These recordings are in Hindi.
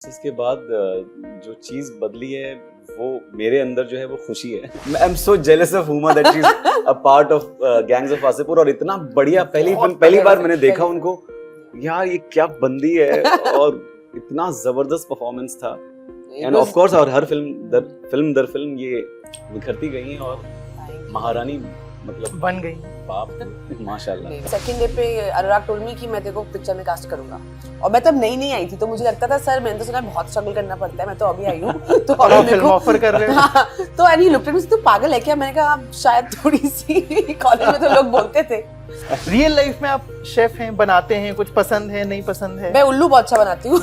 इसके बाद जो चीज बदली है वो मेरे अंदर जो है वो खुशी है। I am so jealous of Huma that she is a part of gangs of Wasseypur. और इतना बढ़िया पहली बार मैंने देखा उनको, यार ये क्या बंदी है और इतना जबरदस्त परफॉर्मेंस था। एंड ऑफ कोर्स और हर फिल्म दर फिल्म ये निखरती गई हैं और महारानी मतलब बन गई। बाप माशाल्लाह। सेकंड डे पे अनुराग टोल्ड मी कि मैं तेरे को पिक्चर में कास्ट करूंगा और मैं तब नई आई थी तो मुझे लगता था सर मैंने तो सुना बहुत स्ट्रगल करना पड़ता है, मैं तो अभी आई हूँ तो और फिल्म ऑफर कर रहे हो। तो and he looked at me, तू पागल है क्या? मैंने कहा आप शायद थोड़ी सी कॉलेज में तो लोग बोलते थे। रियल लाइफ में आप शेफ हैं, बनाते हैं, कुछ पसंद है नहीं पसंद है? मैं उल्लू बहुत अच्छा बनाती हूँ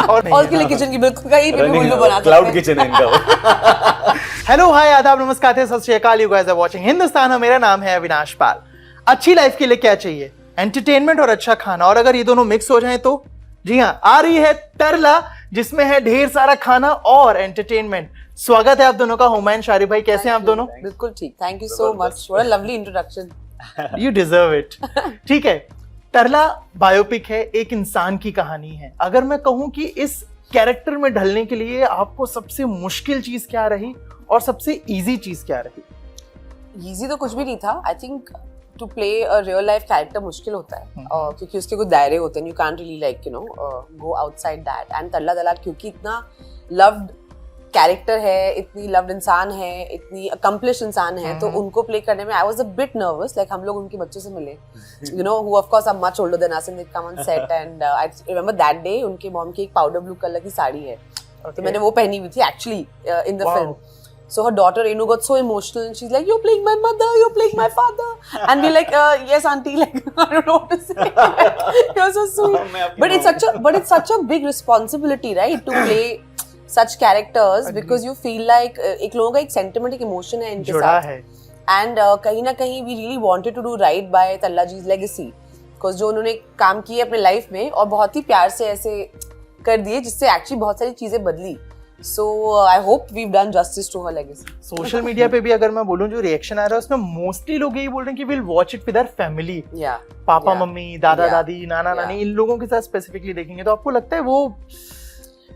और उसके लिए किचन की बिल्कुल कहीं भी उल्लू बनाते हैं। क्लाउड किचन है इनका। हेलो हाय आदाब नमस्कार सत श्री अकाल, you guys are watching Hindustan और मेरा नाम है अविनाश पाल। अच्छी लाइफ के लिए क्या चाहिए? एंटरटेनमेंट और अच्छा खाना, और अगर ये दोनों मिक्स हो जाएं तो जी हाँ, आ रही है तरला जिसमें है ढेर सारा खाना और एंटरटेनमेंट। स्वागत है आप दोनों का। हुमायूं शारिब भाई, कैसे हैं आप दोनों? बिल्कुल ठीक, thank you so much, what a lovely introduction. You deserve it. ठीक है, तरला बायोपिक है, एक इंसान की कहानी है। अगर मैं कहूं कि इस कैरेक्टर में ढलने के लिए आपको सबसे मुश्किल चीज क्या रही और सबसे इजी चीज क्या रही? इजी तो कुछ भी नहीं था। I think to play a real life character मुश्किल होता है क्योंकि उसके कुछ दायरे होते हैं। You can't really like go outside that. And Tarla Dalal क्योंकि इतना लव्ड कैरेक्टर है, इतनी लव्ड इंसान है, इतनी अकम्प्लिश इंसान है, तो उनको प्ले करने में I was a bit nervous. Like हम लोग उनके बच्चों से मिले, you know, who of course are much older than us, and they come on set. And I remember that day उनके मॉम की एक पाउडर ब्लू कलर की साड़ी है, तो मैंने वो पहनी हुई थी actually in the film. So her daughter Renu got so emotional and she's like, "You're playing my mother, you're playing my father," and we're like, "Yes, auntie." Like I don't know what to say. You're so sweet. But it's such a big responsibility, right? To play such characters because you feel like एक लोगों का एक sentiment, एक emotion है इनके साथ. And कहीं ना कहीं we really wanted to do right by तल्ला जी's legacy, because जो उन्होंने काम किए अपने लाइफ में और बहुत ही प्यार से ऐसे कर दिए जिससे एक्चुअली बहुत सारी चीजें बदली। So I hope we've done justice to her legacy. Social media पे भी अगर मैं बोलूं जो रिएक्शन आ रहा है उसमें मोस्टली लोग यही बोल रहे हैं कि will watch it with our family. पापा मम्मी, दादा दादी, नाना नानी, इन लोगों के साथ स्पेसिफिकली देखेंगे। तो आपको लगता है वो?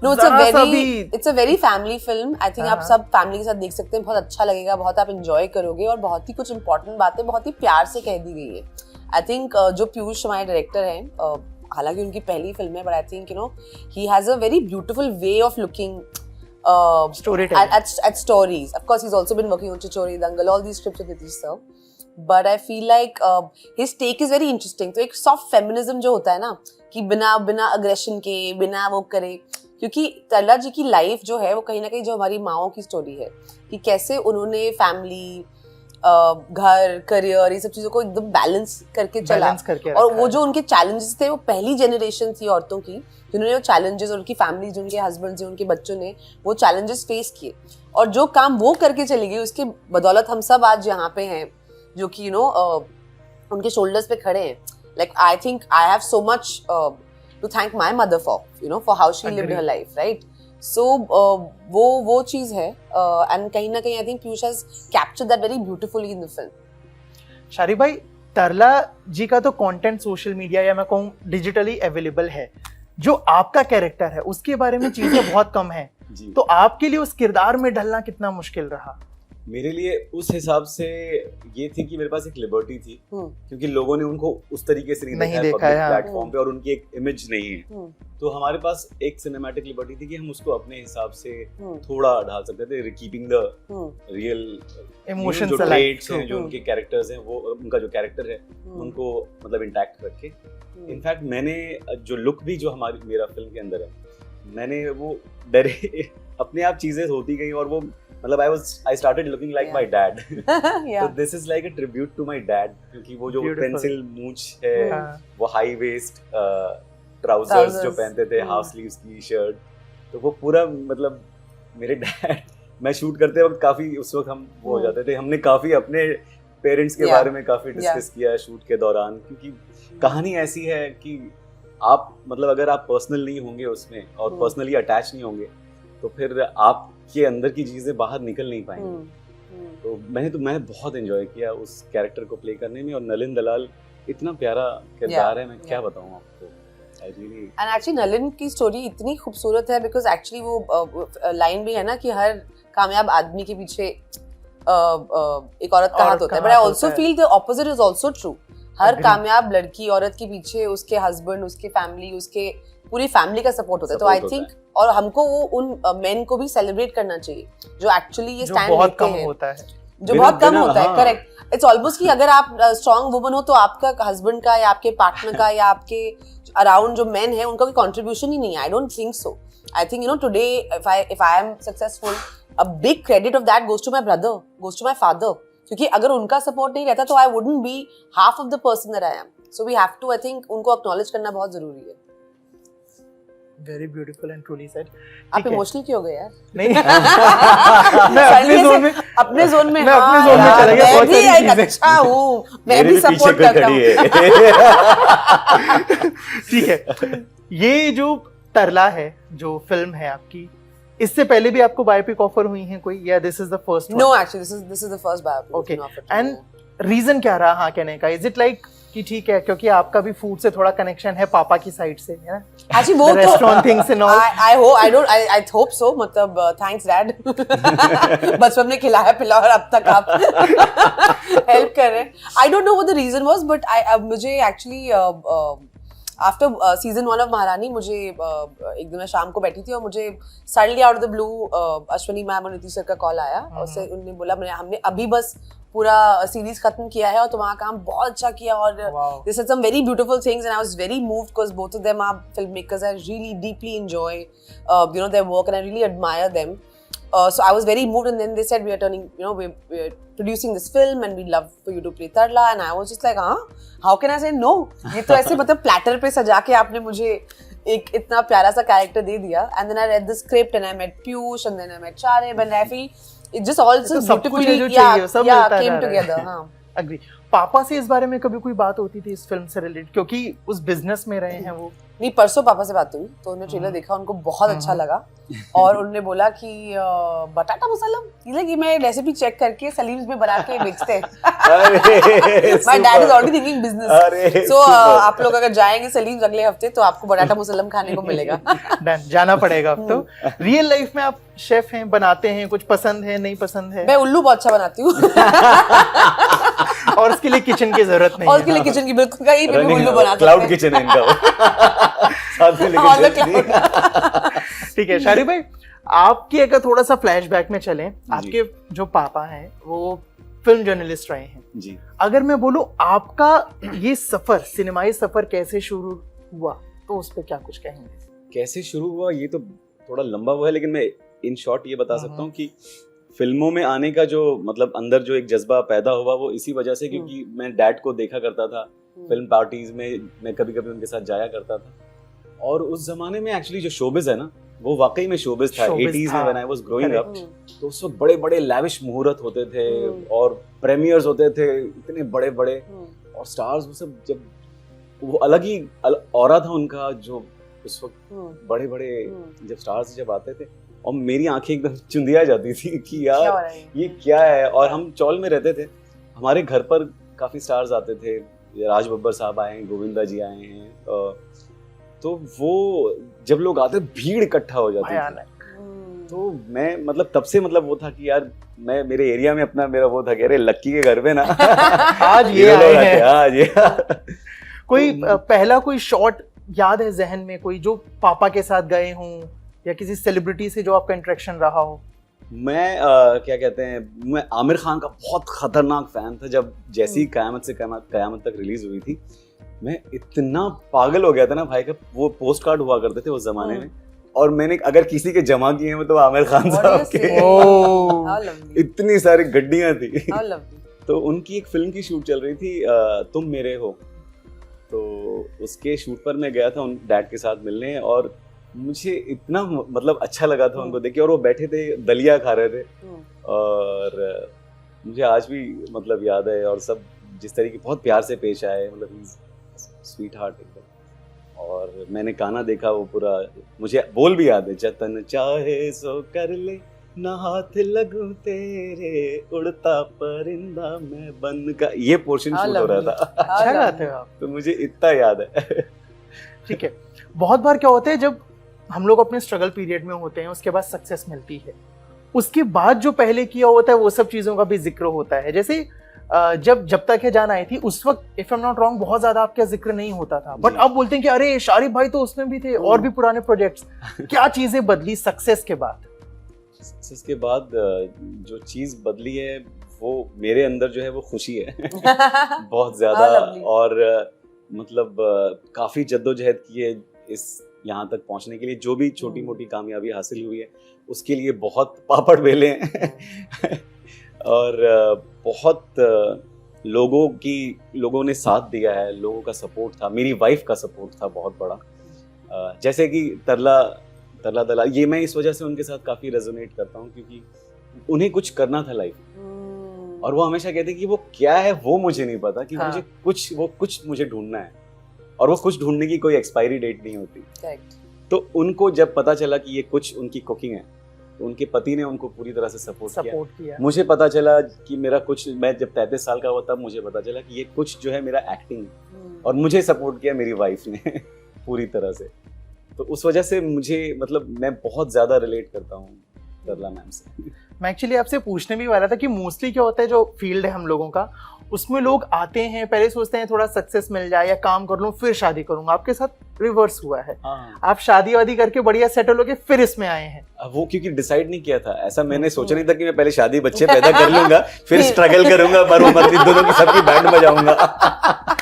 No, it's a very family film. I think आप सब फैमिली के साथ देख सकते हैं, बहुत अच्छा लगेगा, बहुत आप एंजॉय करोगे और बहुत ही कुछ इंपॉर्टेंट बातें बहुत ही प्यार से कह दी गई है। आई थिंक जो पीयूष हमारे डायरेक्टर हैं, हालांकि उनकी पहली फिल्म है, but I think he has a very beautiful way of looking at stories. Of course, he's also been working on Chichori, Dangal, all these scripts with Nitish sir. But I feel like his take is very interesting. तो एक soft feminism जो होता है ना, कि बिना aggression के, बिना वो करे, क्योंकि तरला जी की लाइफ जो है वो कहीं ना कहीं जो हमारी माओं की स्टोरी है कि कैसे उन्होंने फैमिली, घर, करियर, ये सब चीजों को एकदम बैलेंस करके चला। और वो जो उनके चैलेंजेस थे वो पहली जनरेशन थी औरतों की जिन्होंने वो चैलेंजेस, उनकी फैमिली, जो उनके हस्बैंड, उनके बच्चों ने वो चैलेंजेस फेस किए और जो काम वो करके चली गई उसके बदौलत हम सब आज यहाँ पे हैं जो कि उनके शोल्डर्स पे खड़े हैं। Like I think I have so much to thank my mother for how she lived her life, right? So वो चीज है एंड कहीं ना कहीं I think Piyush has captured that very beautifully in the film. Sharib भाई, तरला जी का तो कंटेंट सोशल मीडिया या मैं कहूँ डिजिटली अवेलेबल है, जो आपका कैरेक्टर है उसके बारे में चीजें बहुत कम है। तो आपके लिए उस किरदार में ढलना कितना मुश्किल रहा? मेरे लिए उस हिसाब से ये थी कि मेरे पास एक लिबर्टी थी क्योंकि लोगों ने उनको उस तरीके से नहीं देखा है प्लेटफॉर्म पे और उनकी एक इमेज नहीं है। तो हमारे पास एक सिनेमैटिक लिबर्टी थी कि हम उसको अपने हिसाब से थोड़ा ढाल सकते थे, कीपिंग द रियल इमोशंस, जो ट्रेट्स हैं, जो उनके कैरेक्टर्स हैं, वो उनका जो कैरेक्टर है उनको मतलब इंटैक्ट रख के। इनफैक्ट मैंने जो लुक भी जो मेरा फिल्म के अंदर है, मैंने वो डरे अपने आप चीजें होती गई और वो मतलब I started looking like my dad. So this is like a tribute to my dad क्योंकि वो जो पेंसिल मूंछ है, वो हाई वेस्ट ट्राउजर्स जो पहनते थे, हाफ स्लीव्स की शर्ट, तो वो पूरा मतलब मेरे डैड। मैं शूट करते वक्त काफी उस वक्त हम वो हो जाते थे, हमने काफी अपने पेरेंट्स के बारे में काफी डिस्कस किया शूट के दौरान, क्योंकि कहानी ऐसी है कि आप मतलब अगर आप पर्सनल नहीं होंगे उसमें और पर्सनली अटैच नहीं होंगे तो फिर आपके अंदर की चीजें बाहर निकल नहीं पाएंगी। तो मैंने बहुत एंजॉय किया उस कैरेक्टर को प्ले करने में और नलिन दलाल इतना प्यारा किरदार है, मैं क्या बताऊं आपको। एंड एक्चुअली नलिन की स्टोरी इतनी खूबसूरत है बिकॉज एक्चुअली वो लाइन भी है ना कि हर कामयाब आदमी के पीछे एक औरत का हाथ होता है, but I also feel the opposite is also true. हर कामयाब लड़की औरत के पीछे उसके हस्बैंड, उसके फैमिली, उसके पूरी फैमिली का सपोर्ट होता है। तो आई थिंक और हमको वो उन मेन को भी सेलिब्रेट करना चाहिए जो एक्चुअली ये स्टैंड लेते हैं, जो बहुत कम होता है। करेक्ट, इट्स ऑलमोस्ट कि अगर आप स्ट्रांग वुमन हो तो आपका हस्बैंड का या आपके पार्टनर का या आपके अराउंड जो मेन है उनका कोई कंट्रीब्यूशन ही नहीं है। I don't think so. I think you know today if I am successful, a big credit of that goes to my brother, goes to my father, क्योंकि अगर उनका सपोर्ट नहीं रहता तो I wouldn't be half of the person that I am. So we have to, I think, उनको acknowledge करना बहुत जरूरी है। Very beautiful and truly said. आप इमोशनल क्यों हो गए यार? नहीं मैं अपने जोन में चला गया। बहुत सारी चीजें अच्छा हूँ, मैं भी सपोर्ट करता हूँ। ठीक है, ये जो तरला है, जो फिल्म है आपकी, इससे पहले भी आपको बायोपिक ऑफर हुई हैं कोई, या this is the first? No, actually this is the first biopic. Okay, and reason क्या रहा हाँ कहने का? इज इट लाइक कि ठीक है क्योंकि आपका भी फूड से थोड़ा कनेक्शन है पापा की साइड से, है ना? एक्चुअली वो restaurant things and all. I hope so, मतलब थैंक्स डैड बचपन में खिलाया पिलाया और अब तक आप हेल्प कर रहे हैं। I don't know what the reason was, but मुझे actually after season 1 of Maharani मुझे एक दिन मैं शाम को बैठी थी और मुझे suddenly out of the blue Ashwini ma'am और नीतीश सर का कॉल आया और उससे उन्होंने बोला हमने अभी बस पूरा सीरीज खत्म किया है और तुम्हारा काम बहुत अच्छा किया और they said some very beautiful things and I was very moved because both of them are film makers. I really deeply enjoy you know their work and I really admire them. So I was very moved, and then they said we are turning, you know, we're producing this film and we'd love for you to play Tarla, and I was just like, how can I say no? ये तो ऐसे मतलब platter पे सजा के आपने मुझे एक इतना प्यारा सा character दे दिया। And then I read the script and I met Piyush and then I met Charib and I feel it just all so beautifully came together। हाँ, agree। पापा से इस बारे में कभी कोई बात होती थी इस फिल्म से रिलेटेड, क्योंकि उस बिजनेस में रहे हैं वो? नहीं, परसों पापा से बात हुई तो उन्होंने ट्रेलर देखा, उनको बहुत अच्छा लगा और उन्होंने बोला कि बटाटा मसाला ये मैं रेसिपी चेक करके सलीम्स में बना के बेचते हैं। My dad is already thinking business. So आप लोग अगर जाएंगे सलीम्स अगले हफ्ते तो आपको बटाटा मुसल्लम खाने को मिलेगा। जाना पड़ेगा अब तो। रियल लाइफ में आप शेफ हैं, बनाते हैं, कुछ पसंद है नहीं पसंद है? मैं उल्लू बहुत अच्छा बनाती हूँ और उसके लिए किचन की जरूरत नहीं है। और उसके लिए किचन की बिल्कुल कहीं पे भी उल्लू बना सकते हैं। क्लाउड किचन है इनका साथ में लेके। ठीक है शारिब भाई, आपकी अगर थोड़ा सा फ्लैशबैक में चलें, आपके जो पापा हैं वो फिल्म जर्नलिस्ट रहे हैं जी। अगर मैं बोलूं आपका ये सफर, सिनेमाई सफर कैसे शुरू हुआ, तो उस पर क्या कुछ कहेंगे? कैसे शुरू हुआ ये तो थोड़ा लंबा हुआ है, लेकिन मैं इन शॉर्ट ये बता सकता हूँ कि फिल्मों में आने का जो मतलब अंदर जो एक जज्बा पैदा हुआ वो इसी वजह से, क्योंकि मैं डैड को देखा करता था फिल्म पार्टीज में, मैं कभी कभी उनके साथ जाया करता था। और उस जमाने में एक्चुअली जो शोबिज है ना, वो वाकई में शोबिज था 80s में, when I was growing up. तो उस वक्त बड़े बड़े लैविश मुहूर्त होते थे और प्रीमियर्स होते थे इतने बड़े बड़े, और स्टार्स वो सब, जब वो अलग ही ऑरा था उनका, जो उस वक्त बड़े बड़े जब स्टार्स जब आते थे और मेरी आंखें एकदम चुंदिया जाती थी कि यार ये क्या है। और हम चौल में रहते थे, हमारे घर पर काफी स्टार्स आते थे, राज बब्बर साहब आए हैं, गोविंदा जी आए हैं, तो वो जब लोग आते भीड़ इकट्ठा हो जाती थी। तो मैं मतलब तब से मतलब वो था कि यार मैं मेरे एरिया में अपना मेरा वो था कि अरे लक्की के घर पे ना आज ये आए हैं। आज ये कोई पहला कोई शॉट याद है जहन में, कोई जो पापा के साथ गए हों या किसी सेलिब्रिटी से जो आपका इंटरेक्शन रहा हो? मैं क्या कहते हैं, मैं आमिर खान का बहुत खतरनाक फैन था। जब जैसी कयामत से कयामत तक रिलीज हुई थी, मैं इतना पागल हो गया था ना भाई का। वो पोस्ट कार्ड हुआ करते थे उस जमाने में, और मैंने अगर किसी के जमा किए हैं तो आमिर खान साहब के इतनी सारी गड्डियां थी। तो उनकी एक फिल्म की शूट चल रही थी, तुम मेरे हो, तो उसके शूट पर मैं गया था उन डैड के साथ मिलने, और मुझे इतना मतलब अच्छा लगा था उनको देख के। और वो बैठे थे दलिया खा रहे थे, और मुझे आज भी मतलब याद है, और सब जिस तरीके बहुत प्यार से पेश आए, मतलब स्वीट हार्ट एकदम। और मैंने गाना देखा वो पूरा, मुझे बोल भी याद है, जतन चाहे सो कर ले, ना हाथ लगूं तेरे, उड़ता परिंदा मैं बन का, ये पोर्शन शूट हो रहा था। अच्छा गाते हो आप। तो मुझे इतना याद है। ठीक है, बहुत बार क्या होता है, जब हम लोग अपने स्ट्रगल पीरियड में होते हैं, उसके बाद सक्सेस मिलती है, उसके बाद जो पहले किया होता है वो सब चीज़ों का भी जिक्र होता है। जैसे जब तक है जान आई थी, उस वक्त if I am not wrong बहुत ज्यादा आपका जिक्र नहीं होता था, बट अब बोलते हैं कि अरे शारिफ भाई तो उसमें भी थे, और भी पुराने प्रोजेक्ट्स। क्या चीजें बदली सक्सेस के बाद? सक्सेस के बाद जो चीज बदली है वो मेरे अंदर जो है वो खुशी है बहुत ज्यादा। और मतलब काफी जद्दोजहद की है इस यहाँ तक पहुँचने के लिए। जो भी छोटी मोटी कामयाबी हासिल हुई है उसके लिए बहुत पापड़ बेले हैं और बहुत लोगों ने साथ दिया है, लोगों का सपोर्ट था, मेरी वाइफ का सपोर्ट था बहुत बड़ा। जैसे कि तरला दलाल, ये मैं इस वजह से उनके साथ काफी रेजोनेट करता हूँ क्योंकि उन्हें कुछ करना था लाइफ में, और वो हमेशा कहते कि वो क्या है वो मुझे नहीं पता, कि मुझे कुछ मुझे ढूंढना है, और वो कुछ ढूंढने की कोई एक्सपायरी डेट नहीं होती। तो उनको जब पता चला कि ये कुछ उनकी कुकिंग है, तो उनके पति ने उनको पूरी तरह से सपोर्ट किया। मुझे पता चला कि मेरा कुछ, मैं जब 33 साल का हुआ तब मुझे पता चला कि ये कुछ जो है मेरा एक्टिंग है, और मुझे सपोर्ट किया मेरी वाइफ ने पूरी तरह से। तो उस वजह से मुझे मतलब मैं बहुत ज्यादा रिलेट करता हूँ तरला मैम से। मैं एक्चुअली आपसे पूछने भी वाला था कि मोस्टली क्या होता है, जो फील्ड है हम लोगों का, उसमें लोग आते हैं, पहले सोचते हैं थोड़ा सक्सेस मिल जाए या काम कर लूं फिर शादी करूंगा। आपके साथ रिवर्स हुआ है। आप शादी वादी करके बढ़िया सेटल होके फिर इसमें आए हैं। वो क्योंकि डिसाइड नहीं किया था, ऐसा मैंने सोचा नहीं था कि मैं पहले शादी बच्चे पैदा कर लूंगा फिर स्ट्रगल करूंगा, मरमती दोनों की सबकी बैंड बजाऊंगा।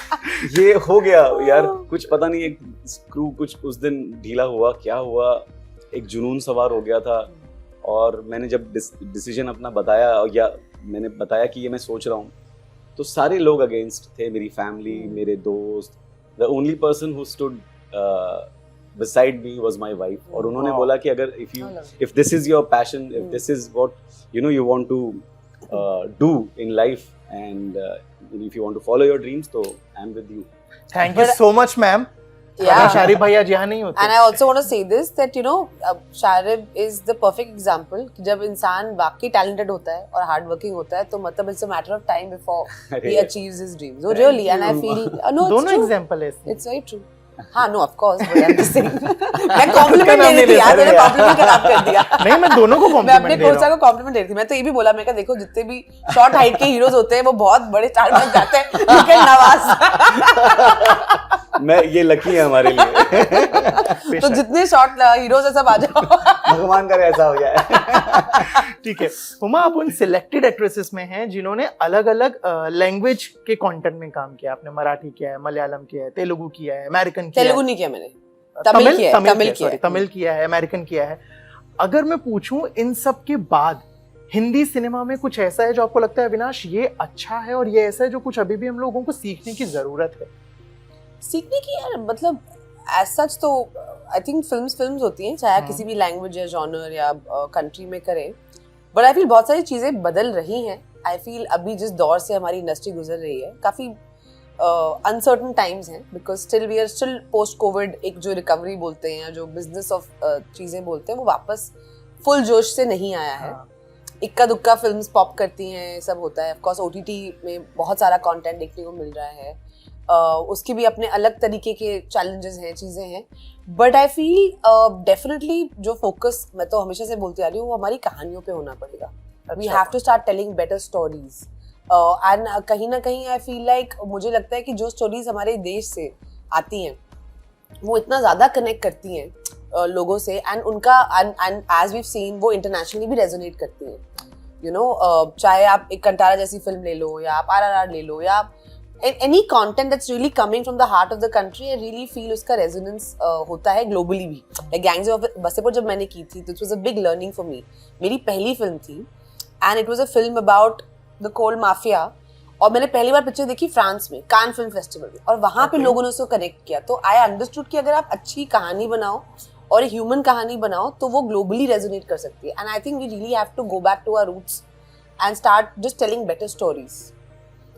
ये हो गया यार, कुछ पता नहीं, एक स्क्रू कुछ उस दिन ढीला हुआ, क्या हुआ, एक जुनून सवार हो गया था। और मैंने जब डिसीजन अपना बताया, या मैंने बताया कि ये मैं सोच रहा हूँ, तो सारे लोग अगेंस्ट थे, मेरी फैमिली, मेरे दोस्त। The only person who stood beside me was my wife, और उन्होंने बोला कि अगर if this is your passion, if this is what you want to do in life, and if you want to follow your dreams, तो I'm with you. Thank you so much, ma'am. Yeah, Sharif भैया जी यहाँ नहीं होते। And I also want to say this that Sharif is the perfect example कि जब इंसान वाकई talented होता है और hard working होता है, तो मतलब it's a matter of time before he achieves his dreams. So really, and I feel no, दोनों example है। It's very true. हाँ, no, of course, but I'm just saying. मैं compliment दे रही थी यार, मैंने compliment खराब कर दिया। नहीं, मैं दोनों को compliment मैं अपने कोचा को compliment दे रही थी। मैं तो ये भी बोला, मैं कहा देखो जितने भी short height के heroes होते हैं वो बहुत बड़े स्टार बन जाते हैं, लेकिन नवाज मैं ये लकी है हमारे लिए। तो जितने शॉर्ट हीरोज है सब आ जाओ, भगवान करे ऐसा हो जाए। ठीक है हुमा, आप उन सिलेक्टेड एक्ट्रेसेस में हैं जिन्होंने अलग अलग लैंग्वेज के कंटेंट में काम किया। आपने मराठी किया है, मलयालम किया है, तेलुगु किया है, अमेरिकन किया है। तेलुगु नहीं किया मैंने, तमिल किया है, अमेरिकन किया है। अगर मैं पूछूं इन सब के बाद हिंदी सिनेमा में कुछ ऐसा है जो आपको लगता है अविनाश ये अच्छा है, और ये ऐसा है जो कुछ अभी भी हम लोगों को सीखने की जरूरत है? सीखने की यार, मतलब एज सच तो आई थिंक फिल्म्स होती हैं, चाहे किसी भी लैंग्वेज या जॉनर या कंट्री में करें, बट आई फील बहुत सारी चीजें बदल रही हैं। आई फील अभी जिस दौर से हमारी इंडस्ट्री गुजर रही है, काफी अनसर्टन टाइम्स हैं, because we are still post Covid. एक जो रिकवरी बोलते हैं या जो बिजनेस ऑफ चीजें बोलते हैं, वो वापस फुल जोश से नहीं आया है। इक्का दुक्का फिल्म्स पॉप करती हैं, सब होता है। ऑफ कोर्स ओटीटी में बहुत सारा कंटेंट देखने को मिल रहा है, उसके भी अपने अलग तरीके के चैलेंजेस हैं, चीज़ें हैं, बट आई फील डेफिनेटली जो फोकस मैं तो हमेशा से बोलती आ रही हूँ वो हमारी कहानियों पे होना पड़ेगा। We have to start telling better stories, and कहीं ना कहीं आई फील लाइक मुझे लगता है कि जो स्टोरीज हमारे देश से आती हैं वो इतना ज़्यादा कनेक्ट करती हैं लोगों से, एंड उनका एंड एज वी सीन वो इंटरनेशनली भी रेजोनेट करती हैं। चाहे आप एक कंटारा जैसी फिल्म ले लो, या आप RRR ले लो, या आप any content that's really coming from the heart of the country, I really feel उसका resonance होता है globally भी। Like Gangs of Wasseypur जब मैंने की थी, it was a big learning for me। मेरी पहली फिल्म थी, and it was a film about the coal mafia, और मैंने पहली बार पिक्चर देखी फ्रांस में, कान फिल्म फेस्टिवल में, और वहाँ पे लोगों ने उसको कनेक्ट किया। तो आई अंडरस्टूड कि अगर आप अच्छी कहानी बनाओ और ह्यूमन कहानी बनाओ तो वो ग्लोबली रेजोनेट कर सकती है। And I think we really have to go back to our roots and start just telling better stories.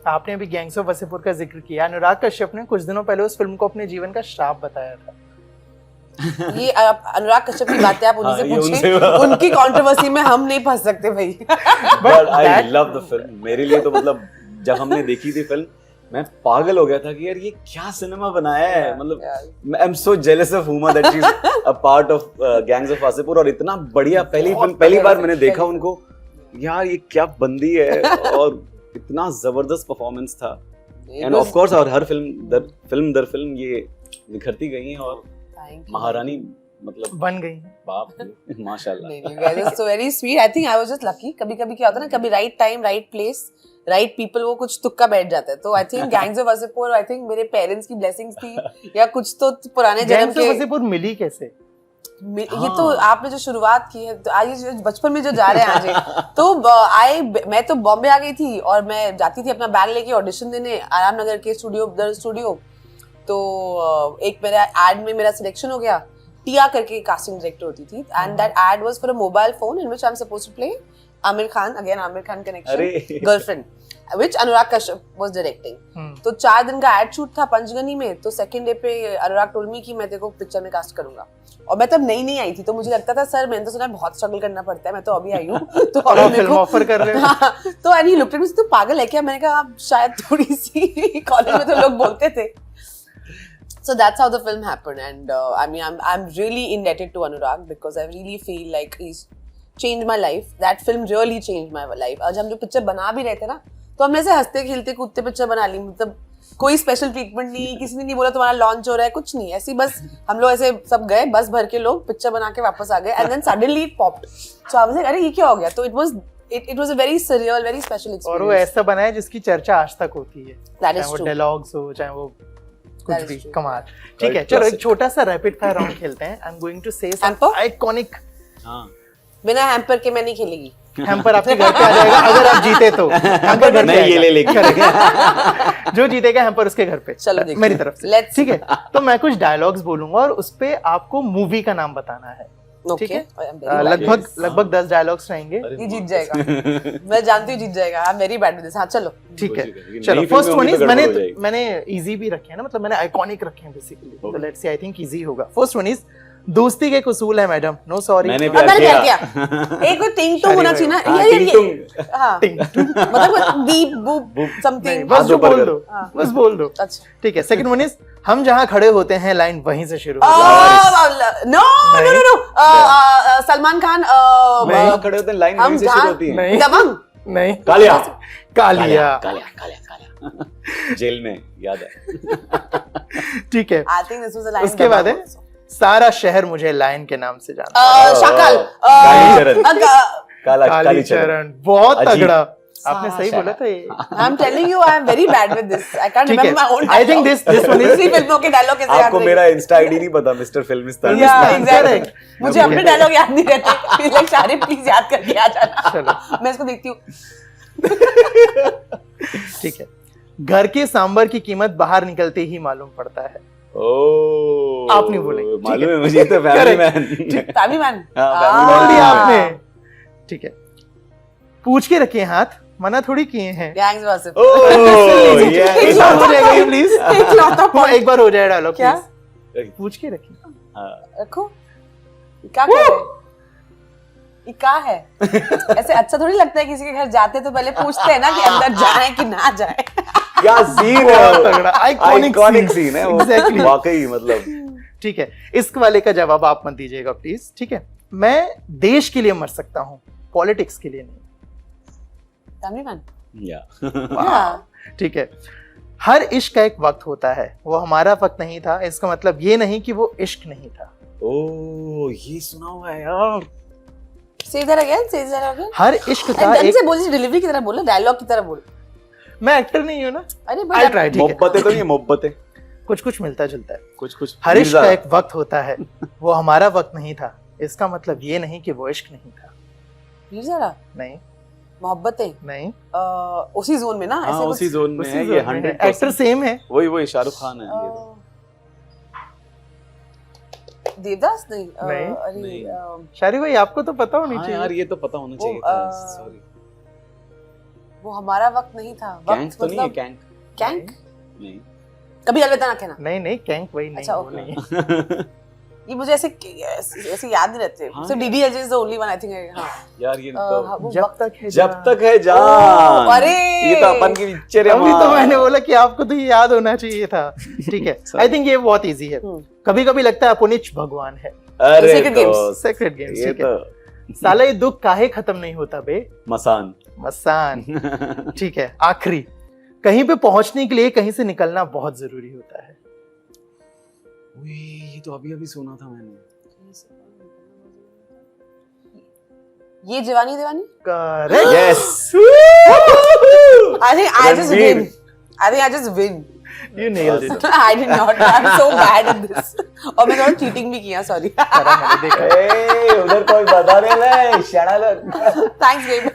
आपने अभी गैंग्स ऑफ वसेपुर का जिक्र किया। अनुराग कश्यप ने कुछ दिनों पहले उस फिल्म को अपने जीवन का श्राप बताया था। ये अनुराग कश्यप की बातें आप उन्हीं से पूछें, उनकी कंट्रोवर्सी में हम नहीं फंस सकते भाई। But I love the film. मेरे लिए तो मतलब जब हमने देखी थी फिल्म, मैं पागल हो गया था कि यार ये क्या सिनेमा बनाया है, मतलब I am so jealous of Huma that she is a part of gangs of Wasseypur, और इतना बढ़िया पहली बार मैंने देखा उनको, यार ये क्या बंदी है, और इतना जबरदस्त परफॉर्मेंस था। एंड ऑफ कोर्स और हर फिल्म दर फिल्म ये निखरती गई हैं और महारानी मतलब बन गई। बाप रे माशाल्लाह। You guys are so very sweet. I think I was just lucky. कभी-कभी क्या होता है ना, कभी right time, right place, right people, वो कुछ तुक्का बैठ जाता है। तो I think Gangs of Wasseypur, I think मेरे पेरेंट्स की blessings थी या कुछ तो पुराने जन्म Gangs of Wasseypur मिली कैसे? ये तो आपने जो शुरुआत की है, तो आज बचपन में जो जा रहे हैं आज, तो मैं तो बॉम्बे आ गई थी और मैं जाती थी अपना बैग लेके ऑडिशन देने आराम नगर के स्टूडियो। तो एक मेरा एड में मेरा सिलेक्शन हो गया। टिया करके कास्टिंग डायरेक्टर होती थी, and that ad was for a mobile phone in which I am supposed to play Aamir Khan connection girlfriend, which Anurag Kashyap was directing. तो 4 दिन का एड शूट था पंचगनी में। तो सेकंड डे पे अनुराग टोल्ड मी कि मैं तेरे को पिक्चर में कास्ट करूंगा, और मैं तब नई आई थी, तो मुझे लगता था सर मैंने तो सुना बहुत स्ट्रगल करना पड़ता है, मैं तो अभी आई हूँ तो अभी मेरे को ऑफर कर रहे हो। तो and he looked at me, तू पागल है क्या? मैंने कहा आप शायद थोड़ी सी कॉलेज में तो लोग बोलते थे। So that's how the film happened, and I mean I'm really indebted to Anurag because I really feel like he's changed my life. That film really changed my life. आज हम जो पिक्चर बना भी रहे थे ना, तो हमने ऐसे हंसते खेलते कूदते पिक्चर बना ली, मतलब कोई स्पेशल ट्रीटमेंट नहीं, किसी ने नहीं बोला तुम्हारा लॉन्च हो रहा है, कुछ नहीं, ऐसी बस हम लोग ऐसे सब गए, बस भर के लोग पिक्चर बना के वापस आ गए, and then suddenly it popped. So I was like अरे ये क्या हो गया? तो it was a very surreal, very special experience. और वो ऐसा बना है जिसकी चर्चा आज तक होती है, That is चाहे वो true. डायलॉग्स हो चाहे वो कुछ भी, कमाल। ठीक है, चलो एक छोटा सा रैपिड फायर राउंड खेलते हैं। आई एम गोइंग टू से सम आइकॉनिक। हां, बिना हैम्पर के मैं नहीं खेलेगी। हैम्पर आपके घर पे आ जाएगा अगर आप जीते तो। हैम्पर घर पे मैं ये ले लेके जो जीतेगा हैम्पर उसके घर पे, चलो देखते मेरी तरफ से, ठीक है। तो मैं कुछ डायलॉग्स बोलूंगा और उस पे आपको मूवी का नाम बताना है, ठीक है? लगभग 10 डायलॉग्स रहेंगे। ये जीत जाएगा, मैं जानती हूँ जीत जाएगा। I am very bad with this. हाँ चलो ठीक है, चलो फर्स्ट वन इज, मैंने इजी भी रखे हैं ना, मतलब मैंने आइकॉनिक रखे हैं बेसिकली, तो let's see, I think easy होगा। फर्स्ट वन इज, दोस्ती के एक उसूल है मैडम, नो सॉरी। मैंने प्यार किया। एक कोई टिंग तो होना चाहिए ना, ये हाँ मतलब बीप बूप समथिंग, बस जो बोल दो, बस बोल दो। अच्छा ठीक है। सेकंड वन इज, हम जहाँ खड़े होते हैं लाइन वहीं से शुरू होती नो सलमान खान, खड़े होते हैं लाइन वहीं से शुरू होती है। दबंग नहीं, कालिया जेल में याद है। ठीक है, I think this was a line. उसके बाद है, सारा शहर मुझे लायन के नाम से जानता है। शाकल, कालीचरण, बहुत तगड़ा, आपने सही बोला था ये। I am telling you, I am very bad with this, I can't remember my own. I think this one is फिल्मों के डायलॉग कैसे याद। आपको मेरा इंस्टा आईडी नहीं पता, मिस्टर फिल्मिस्तान। या एग्जैक्टली, मुझे अपने डायलॉग याद नहीं रहते। प्लीज लाइक सारे प्लीज याद करके आ जाना। चलो मैं इसको देखती हूँ। ठीक है, घर के सांबर की कीमत बाहर निकलते ही मालूम पड़ता है। ओह, आप नहीं बोलेंगे, मालूम है मुझे, तो फैमिली मैन। फैमिली मैन बोल दिया आपने, ठीक है। पूछ के रखे हाथ, मना थोड़ी किए हैं। Gangs versus. ओह एक बार हो जाएगा ये प्लीज, एक बार हो जाए डायलॉग क्या? पूछ के रखिए। रखो, क्या कर रहे हैं? ये क्या है? ऐसे अच्छा थोड़ी लगता है किसी के घर जाते तो पहले पूछते हैं ना कि अंदर जाए कि ना जाए। क्या सीन है, तगड़ा आइकॉनिक सीन है वो, एग्जैक्टली, वाकई मतलब। ठीक है, इस वाले का जवाब आप मत दीजिएगा प्लीज, ठीक है? मैं देश के लिए मर सकता हूँ, पॉलिटिक्स के लिए नहीं। Family man. या ठीक है, हर इश्क का एक वक्त होता है, वो हमारा वक्त नहीं था, इसका मतलब ये नहीं कि वो इश्क नहीं था। ओह, ये सुना हुआ है यार। Say that again. हर इश्क का एक, से बोल, डिलीवरी की तरह बोलो, डायलॉग की तरह बोलो। मैं एक्टर नहीं हूँ ना। अरे I'll try, ठीक है। मोहब्बतें तो नहीं, मोहब्बतें कुछ मिलता जुलता है, कुछ। हर इश्क का एक वक्त होता है, वो हमारा वक्त नहीं था, इसका मतलब ये नहीं कि वो इश्क नहीं था। मीर्ज़ा नहीं, मोहब्बतें नहीं, उसी जोन में ना, ऐसे उसी जोन में है ये, 100% एक्टर सेम है, वही शाहरुख खान है ये। देवदास नहीं, नहीं। शारी भाई आपको तो पता होनी चाहिए यार, ये तो पता होना चाहिए था, सॉरी। वो हमारा वक्त नहीं था, वक्त तो नहीं है, कैंक नहीं, कभी अलविदा ना कहना। नहीं, कैंक वही नहीं। अच्छा, नहीं। ये मुझे ऐसे याद नहीं रहते। हाँ, so DDLJ is the only one I think हाँ यार ये तो वो जब तक है जब जान। तक है जान। अरे ये तो अपन की पिक्चर है। अभी तो मैंने बोला कि आपको तो ये याद होना चाहिए था। ठीक है, आई थिंक ये बहुत इजी है। कभी कभी लगता है अपुनिच भगवान है। अरे Sacred तो Games। सेक्रेट गेम्स, ये ठीक है। तो साला ये दुख काहे खत्म नहीं होता बे? मसान। मसान। ठीक है, आखिरी, कहीं पे पहुंचने के लिए कहीं से निकलना बहुत जरूरी होता है। ये तो अभी सुना था मैंने। ये Jawaani Deewani. Correct. Yes. I think I just win. I think I just win. You nailed it. I did not. I'm so bad at this. और मैं थोड़ा cheating भी किया, sorry. करा मैंने, देखा। उधर कोई बता रहे है शाना लोग। Thanks babe.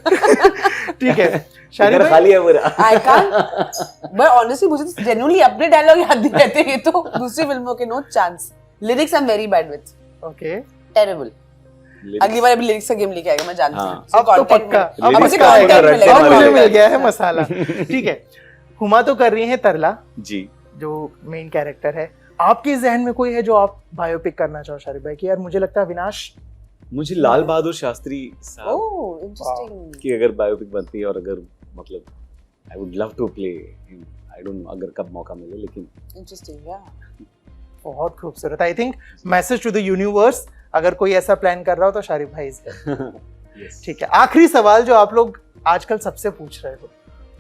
ठीक है, शारिब इधर भाई, खाली है पूरा। I can't. But honestly मुझे तो genuinely अपने dialogue याद नहीं रहते, ये तो दूसरी फिल्मों के no chance. Lyrics I'm very bad with. Okay, Terrible. अगली बार अभी lyrics का गेम लेके आएगा, मैं जानती हूँ। हाँ। So अब तो content पक्का, में- अब अब मुझे मुझे content आएगा, मिलेगा। रट्टे और मुझे मारेगा। मिल गया है मसाला। ठीक है, हुमा तो कर रही है तरला, जी। जो मेन कैरेक्टर है। आपके जहन में कोई है जो आप बायोपिक करना चाहो शारिब भाई कि यार मुझे लगता है अविनाश? मुझे लाल बहादुर शास्त्री साहब Oh, interesting. की अगर बायोपिक बनती है और अगर मतलब I would love to play him. I don't know अगर कब मौका मिले, लेकिन Interesting, yeah. बहुत खूबसूरत। I think message to the universe, अगर कोई ऐसा प्लान कर रहा हो तो शारिब भाई से। यस। ठीक है, आखिरी सवाल जो आप लोग आजकल सबसे पूछ रहे हो,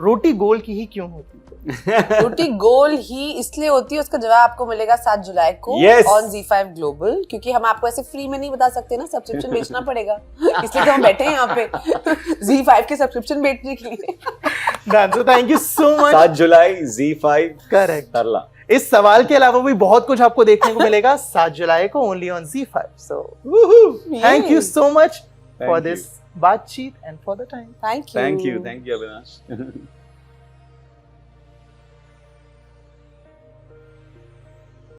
रोटी गोल की ही क्यों होती है? रोटी गोल ही इसलिए होती है, उसका जवाब आपको मिलेगा 7 जुलाई को Yes. ऑन ZEE5 ग्लोबल, क्योंकि हम आपको ऐसे फ्री में नहीं बता सकते ना, सब्सक्रिप्शन बेचना पड़ेगा, इसलिए तो हम बैठे हैं यहाँ पे ZEE5 के सब्सक्रिप्शन बेचने के लिए। डांसो, थैंक यू सो मच। 7 जुलाई ZEE5 करेक्ट। तरला। इस सवाल के अलावा भी बहुत कुछ आपको देखने को मिलेगा 7 जुलाई को only on ZEE5। So thank you so much for Thank you. This बातचीत and for the time. Thank you thank you Avinash.